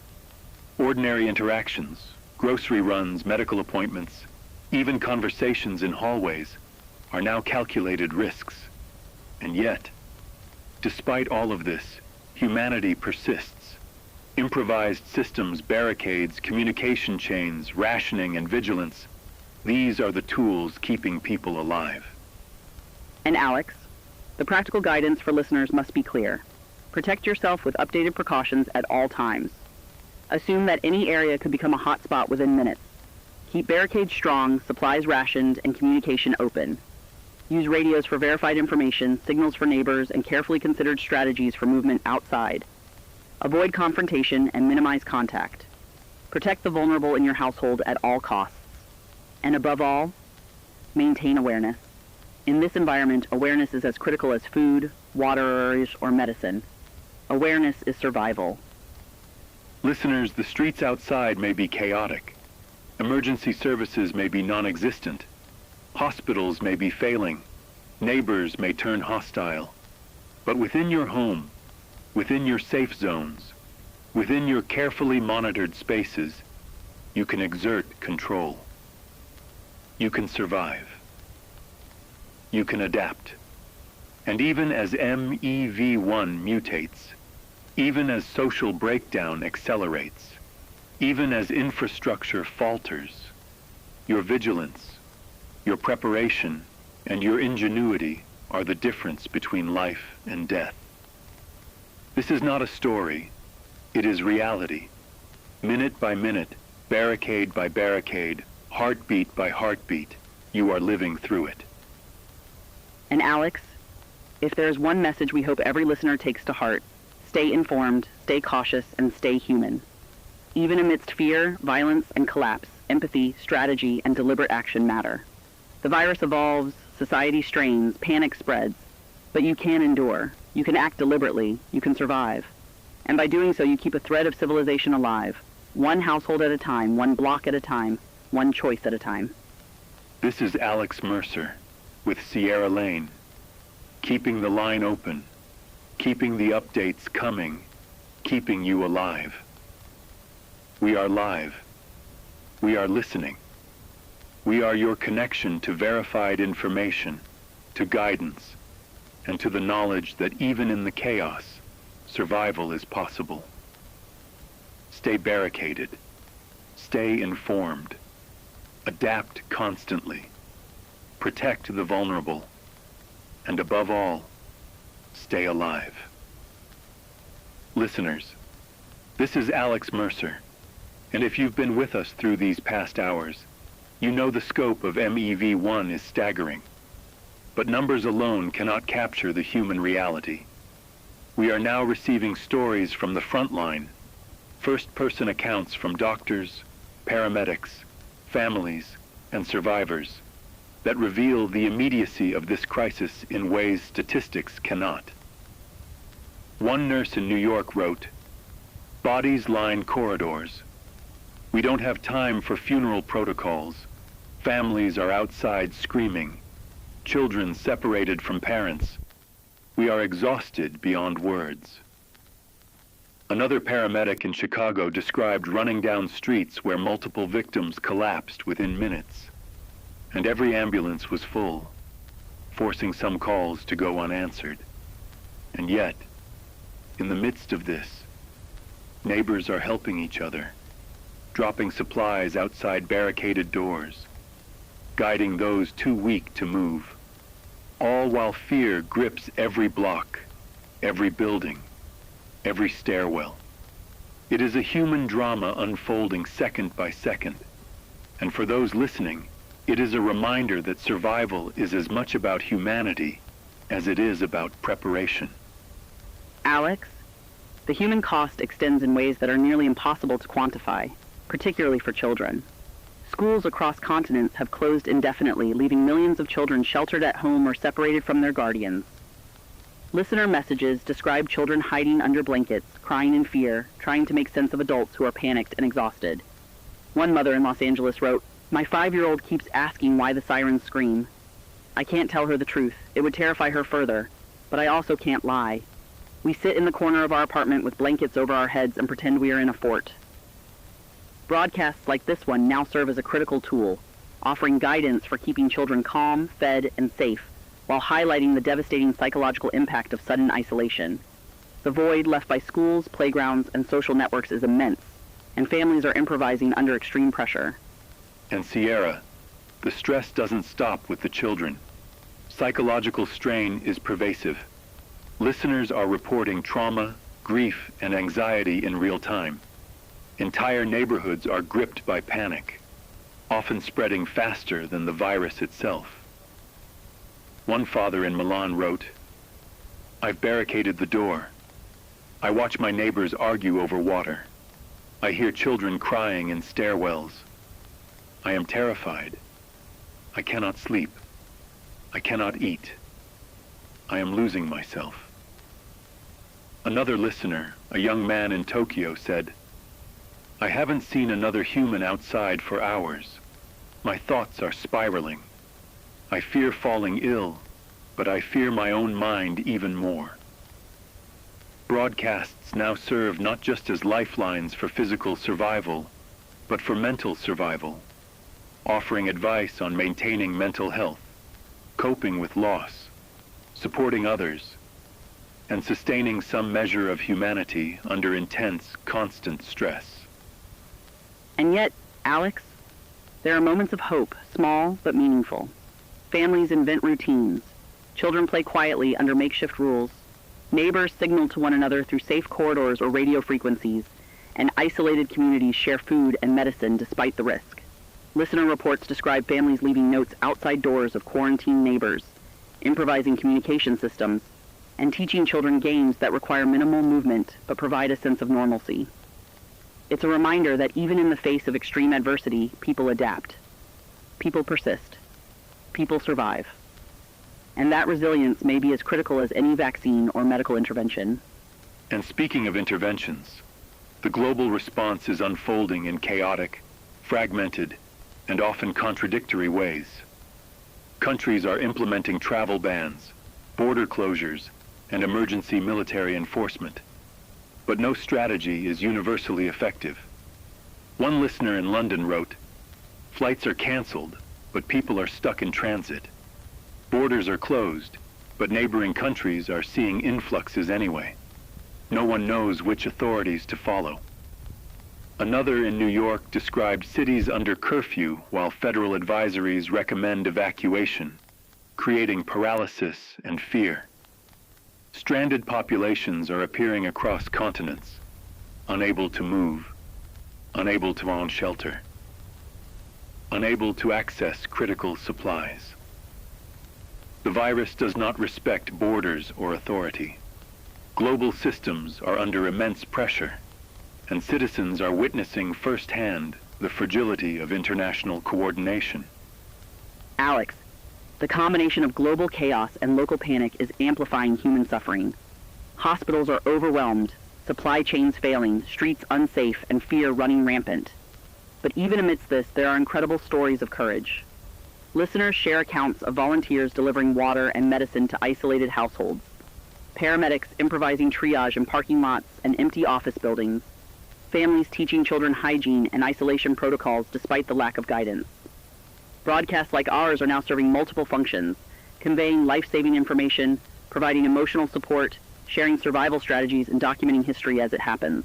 Ordinary interactions, grocery runs, medical appointments, even conversations in hallways are now calculated risks. And yet, despite all of this, humanity persists. Improvised systems, barricades, communication chains, rationing, and vigilance, these are the tools keeping people alive. And Alex, the practical guidance for listeners must be clear. Protect yourself with updated precautions at all times. Assume that any area could become a hot spot within minutes. Keep barricades strong, supplies rationed, and communication open. Use radios for verified information, signals for neighbors, and carefully considered strategies for movement outside. Avoid confrontation and minimize contact. Protect the vulnerable in your household at all costs. And above all, maintain awareness. In this environment, awareness is as critical as food, water, or medicine. Awareness is survival. Listeners, the streets outside may be chaotic. Emergency services may be non-existent. Hospitals may be failing. Neighbors may turn hostile. But within your home, within your safe zones, within your carefully monitored spaces, you can exert control. You can survive. You can adapt. And even as MEV1 mutates, even as social breakdown accelerates, even as infrastructure falters, your vigilance, your preparation, and your ingenuity are the difference between life and death. This is not a story. It is reality. Minute by minute, barricade by barricade, heartbeat by heartbeat, you are living through it. And Alex, if there is one message we hope every listener takes to heart, stay informed, stay cautious, and stay human. Even amidst fear, violence, and collapse, empathy, strategy, and deliberate action matter. The virus evolves, society strains, panic spreads, but you can endure. You can act deliberately. You can survive. And by doing so, you keep a thread of civilization alive, one household at a time, one block at a time, one choice at a time. This is Alex Mercer with Sierra Lane, keeping the line open, keeping the updates coming, keeping you alive. We are live. We are listening. We are your connection to verified information, to guidance, and to the knowledge that even in the chaos, survival is possible. Stay barricaded. Stay informed. Adapt constantly. Protect the vulnerable. And above all, stay alive. Listeners, this is Alex Mercer, and if you've been with us through these past hours, you know the scope of MEV1 is staggering. But numbers alone cannot capture the human reality. We are now receiving stories from the front line, first-person accounts from doctors, paramedics, families, and survivors that reveal the immediacy of this crisis in ways statistics cannot. One nurse in New York wrote, "Bodies line corridors. We don't have time for funeral protocols. Families are outside screaming. Children separated from parents. We are exhausted beyond words." Another paramedic in Chicago described running down streets where multiple victims collapsed within minutes, and every ambulance was full, forcing some calls to go unanswered. And yet, in the midst of this, neighbors are helping each other, dropping supplies outside barricaded doors, guiding those too weak to move, all while fear grips every block, every building, every stairwell. It is a human drama unfolding second by second, and for those listening, it is a reminder that survival is as much about humanity as it is about preparation. Alex, the human cost extends in ways that are nearly impossible to quantify, particularly for children. Schools across continents have closed indefinitely, leaving millions of children sheltered at home or separated from their guardians. Listener messages describe children hiding under blankets, crying in fear, trying to make sense of adults who are panicked and exhausted. One mother in Los Angeles wrote, "My 5-year-old keeps asking why the sirens scream. I can't tell her the truth. It would terrify her further, but I also can't lie. We sit in the corner of our apartment with blankets over our heads and pretend we are in a fort." Broadcasts like this one now serve as a critical tool, offering guidance for keeping children calm, fed, and safe, while highlighting the devastating psychological impact of sudden isolation. The void left by schools, playgrounds, and social networks is immense, and families are improvising under extreme pressure. And Sierra, the stress doesn't stop with the children. Psychological strain is pervasive. Listeners are reporting trauma, grief, and anxiety in real time. Entire neighborhoods are gripped by panic, often spreading faster than the virus itself. One father in Milan wrote, "I've barricaded the door. I watch my neighbors argue over water. I hear children crying in stairwells. I am terrified. I cannot sleep. I cannot eat. I am losing myself." Another listener, a young man in Tokyo, said, "I haven't seen another human outside for hours. My thoughts are spiraling. I fear falling ill, but I fear my own mind even more." Broadcasts now serve not just as lifelines for physical survival, but for mental survival, offering advice on maintaining mental health, coping with loss, supporting others, and sustaining some measure of humanity under intense, constant stress. And yet, Alex, there are moments of hope, small but meaningful. Families invent routines. Children play quietly under makeshift rules. Neighbors signal to one another through safe corridors or radio frequencies, and isolated communities share food and medicine despite the risk. Listener reports describe families leaving notes outside doors of quarantined neighbors, improvising communication systems, and teaching children games that require minimal movement but provide a sense of normalcy. It's a reminder that even in the face of extreme adversity, people adapt. People persist. People survive. And that resilience may be as critical as any vaccine or medical intervention. And speaking of interventions, the global response is unfolding in chaotic, fragmented, and often contradictory ways. Countries are implementing travel bans, border closures, and emergency military enforcement. But no strategy is universally effective. One listener in London wrote, "Flights are canceled, but people are stuck in transit. Borders are closed, but neighboring countries are seeing influxes anyway. No one knows which authorities to follow." Another in New York described cities under curfew while federal advisories recommend evacuation, creating paralysis and fear. Stranded populations are appearing across continents, unable to move, unable to own shelter, unable to access critical supplies. The virus does not respect borders or authority. Global systems are under immense pressure, and citizens are witnessing firsthand the fragility of international coordination. Alex, the combination of global chaos and local panic is amplifying human suffering. Hospitals are overwhelmed, supply chains failing, streets unsafe, and fear running rampant. But even amidst this, there are incredible stories of courage. Listeners share accounts of volunteers delivering water and medicine to isolated households, paramedics improvising triage in parking lots and empty office buildings, families teaching children hygiene and isolation protocols despite the lack of guidance. Broadcasts like ours are now serving multiple functions, conveying life-saving information, providing emotional support, sharing survival strategies, and documenting history as it happens.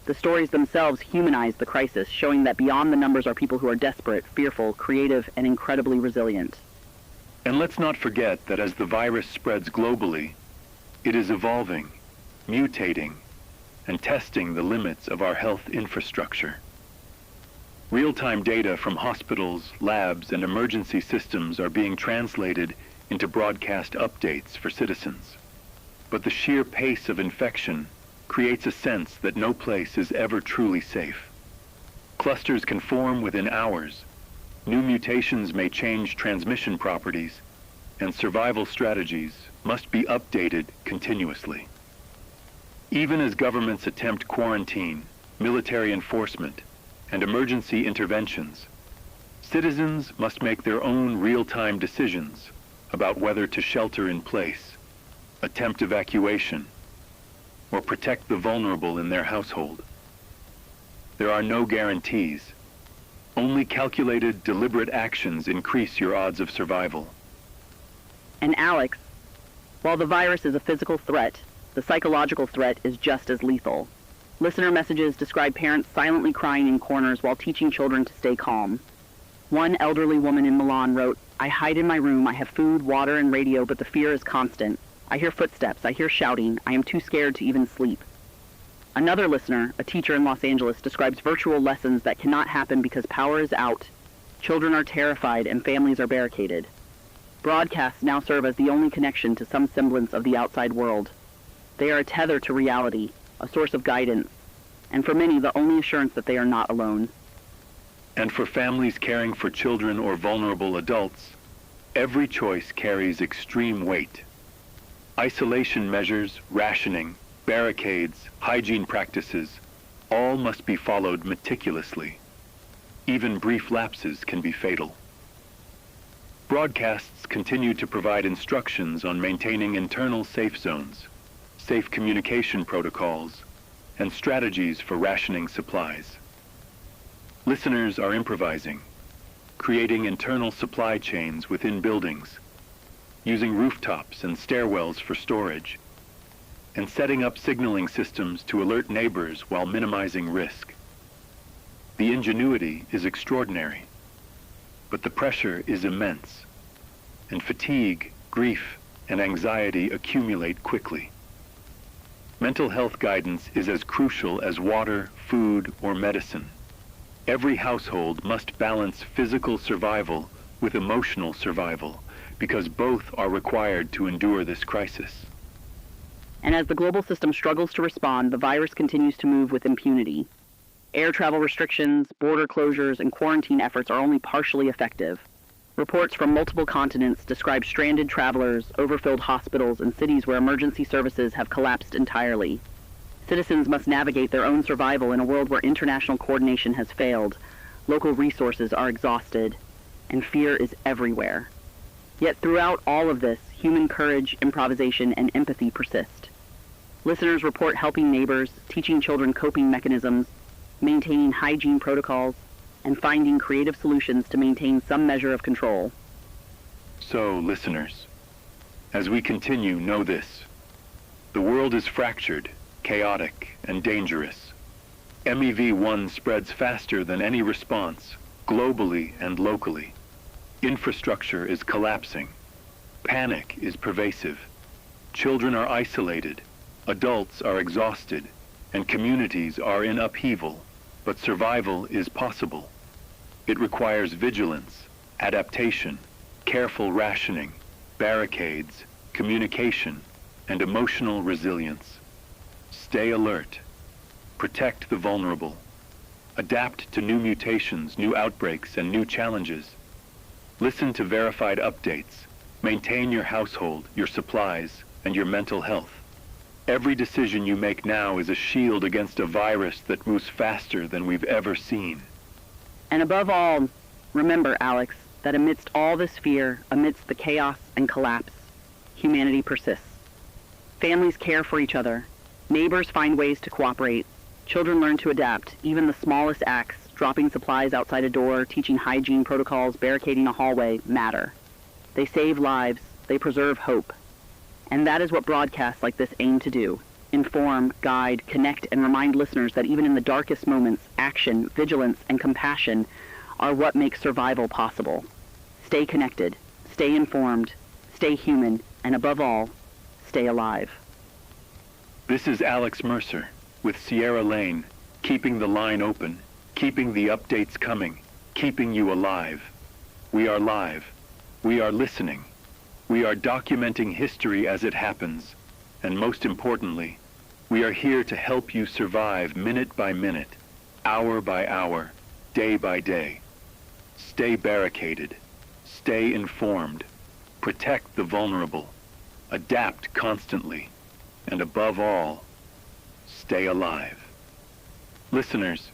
The stories themselves humanize the crisis, showing that beyond the numbers are people who are desperate, fearful, creative, and incredibly resilient. And let's not forget that as the virus spreads globally, it is evolving, mutating, and testing the limits of our health infrastructure. Real-time data from hospitals, labs, and emergency systems are being translated into broadcast updates for citizens. But the sheer pace of infection creates a sense that no place is ever truly safe. Clusters can form within hours. New mutations may change transmission properties, and survival strategies must be updated continuously. Even as governments attempt quarantine, military enforcement, and emergency interventions, citizens must make their own real-time decisions about whether to shelter in place, attempt evacuation, or protect the vulnerable in their household. There are no guarantees. Only calculated, deliberate actions increase your odds of survival. And Alex, while the virus is a physical threat, the psychological threat is just as lethal. Listener messages describe parents silently crying in corners while teaching children to stay calm. One elderly woman in Milan wrote, "I hide in my room, I have food, water, and radio, but the fear is constant. I hear footsteps, I hear shouting, I am too scared to even sleep." Another listener, a teacher in Los Angeles, describes virtual lessons that cannot happen because power is out, children are terrified, and families are barricaded. Broadcasts now serve as the only connection to some semblance of the outside world. They are a tether to reality, a source of guidance, and for many the only assurance that they are not alone. And for families caring for children or vulnerable adults, every choice carries extreme weight. Isolation measures, rationing, barricades, hygiene practices, all must be followed meticulously. Even brief lapses can be fatal. Broadcasts continue to provide instructions on maintaining internal safe zones, safe communication protocols, and strategies for rationing supplies. Listeners are improvising, creating internal supply chains within buildings, using rooftops and stairwells for storage, and setting up signaling systems to alert neighbors while minimizing risk. The ingenuity is extraordinary, but the pressure is immense, and fatigue, grief, and anxiety accumulate quickly. Mental health guidance is as crucial as water, food, or medicine. Every household must balance physical survival with emotional survival, because both are required to endure this crisis. And as the global system struggles to respond, the virus continues to move with impunity. Air travel restrictions, border closures, and quarantine efforts are only partially effective. Reports from multiple continents describe stranded travelers, overfilled hospitals, and cities where emergency services have collapsed entirely. Citizens must navigate their own survival in a world where international coordination has failed, local resources are exhausted, and fear is everywhere. Yet throughout all of this, human courage, improvisation, and empathy persist. Listeners report helping neighbors, teaching children coping mechanisms, maintaining hygiene protocols, and finding creative solutions to maintain some measure of control. So, listeners, as we continue, know this. The world is fractured, chaotic, and dangerous. MEV-1 spreads faster than any response, globally and locally. Infrastructure is collapsing. Panic is pervasive. Children are isolated. Adults are exhausted. And communities are in upheaval. But survival is possible. It requires vigilance, adaptation, careful rationing, barricades, communication, and emotional resilience. Stay alert. Protect the vulnerable. Adapt to new mutations, new outbreaks, and new challenges. Listen to verified updates. Maintain your household, your supplies, and your mental health. Every decision you make now is a shield against a virus that moves faster than we've ever seen. And above all, remember, Alex, that amidst all this fear, amidst the chaos and collapse, humanity persists. Families care for each other. Neighbors find ways to cooperate. Children learn to adapt. Even the smallest acts, dropping supplies outside a door, teaching hygiene protocols, barricading a hallway, matter. They save lives. They preserve hope. And that is what broadcasts like this aim to do. Inform, guide, connect, and remind listeners that even in the darkest moments, action, vigilance, and compassion are what makes survival possible. Stay connected, stay informed, stay human, and above all, stay alive. This is Alex Mercer with Sierra Lane, keeping the line open, keeping the updates coming, keeping you alive. We are live. We are listening. We are documenting history as it happens. And most importantly, we are here to help you survive minute by minute, hour by hour, day by day. Stay barricaded. Stay informed. Protect the vulnerable. Adapt constantly. And above all, stay alive. Listeners,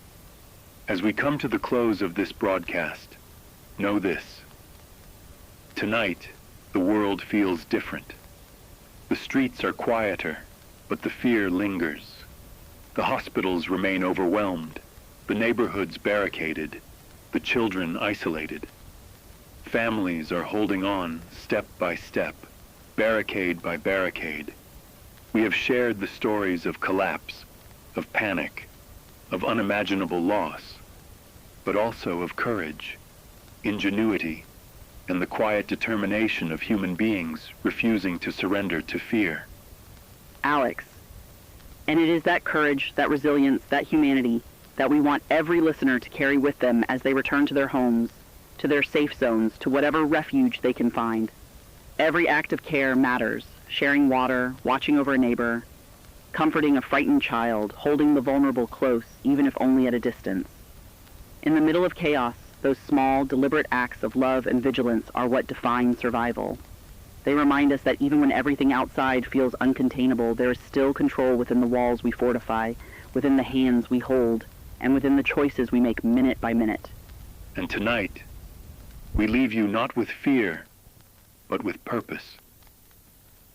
as we come to the close of this broadcast, know this. Tonight, the world feels different. The streets are quieter, but the fear lingers. The hospitals remain overwhelmed, the neighborhoods barricaded, the children isolated. Families are holding on step by step, barricade by barricade. We have shared the stories of collapse, of panic, of unimaginable loss, but also of courage, ingenuity, and the quiet determination of human beings refusing to surrender to fear. Alex, and it is that courage, that resilience, that humanity that we want every listener to carry with them as they return to their homes, to their safe zones, to whatever refuge they can find. Every act of care matters. Sharing water, watching over a neighbor, comforting a frightened child, holding the vulnerable close, even if only at a distance. In the middle of chaos, those small, deliberate acts of love and vigilance are what define survival. They remind us that even when everything outside feels uncontainable, there is still control within the walls we fortify, within the hands we hold, and within the choices we make minute by minute. And tonight, we leave you not with fear, but with purpose.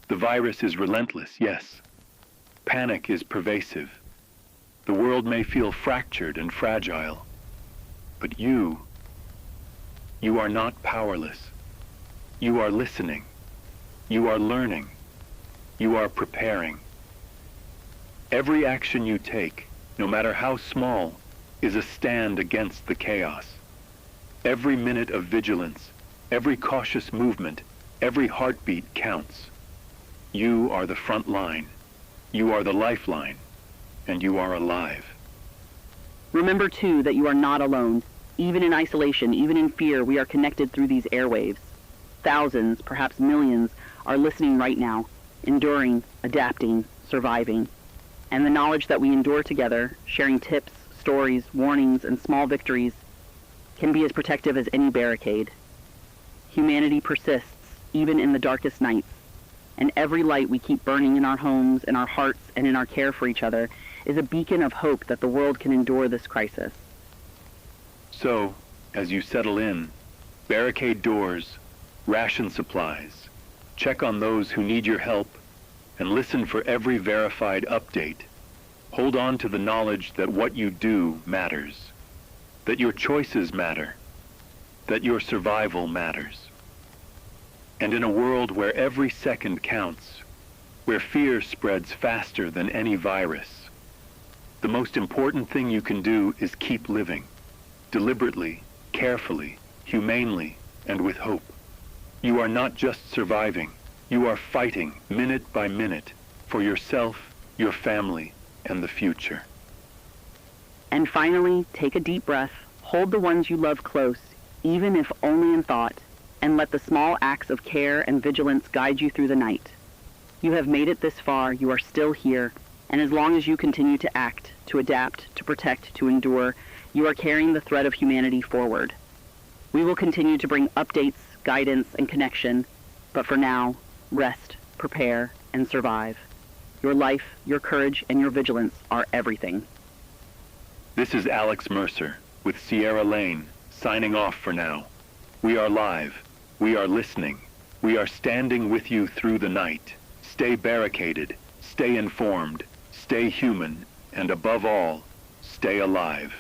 The virus is relentless, yes. Panic is pervasive. The world may feel fractured and fragile, but you are not powerless. You are listening. You are learning. You are preparing. Every action you take, no matter how small, is a stand against the chaos. Every minute of vigilance, every cautious movement, every heartbeat counts. You are the front line. You are the lifeline. And you are alive. Remember, too, that you are not alone. Even in isolation, even in fear, we are connected through these airwaves. Thousands, perhaps millions, are listening right now, enduring, adapting, surviving. And the knowledge that we endure together, sharing tips, stories, warnings, and small victories, can be as protective as any barricade. Humanity persists, even in the darkest nights. And every light we keep burning in our homes, in our hearts, and in our care for each other is a beacon of hope that the world can endure this crisis. So, as you settle in, barricade doors, ration supplies, check on those who need your help, and listen for every verified update. Hold on to the knowledge that what you do matters, that your choices matter, that your survival matters. And in a world where every second counts, where fear spreads faster than any virus, the most important thing you can do is keep living, deliberately, carefully, humanely, and with hope. You are not just surviving, you are fighting minute by minute for yourself, your family, and the future. And finally, take a deep breath, hold the ones you love close, even if only in thought, and let the small acts of care and vigilance guide you through the night. You have made it this far, you are still here, and as long as you continue to act, to adapt, to protect, to endure, you are carrying the thread of humanity forward. We will continue to bring updates, guidance, and connection, but for now, rest, prepare, and survive. Your life, your courage, and your vigilance are everything. This is Alex Mercer with Sierra Lane, signing off for now. We are live. We are listening. We are standing with you through the night. Stay barricaded. Stay informed. Stay human. And above all, stay alive.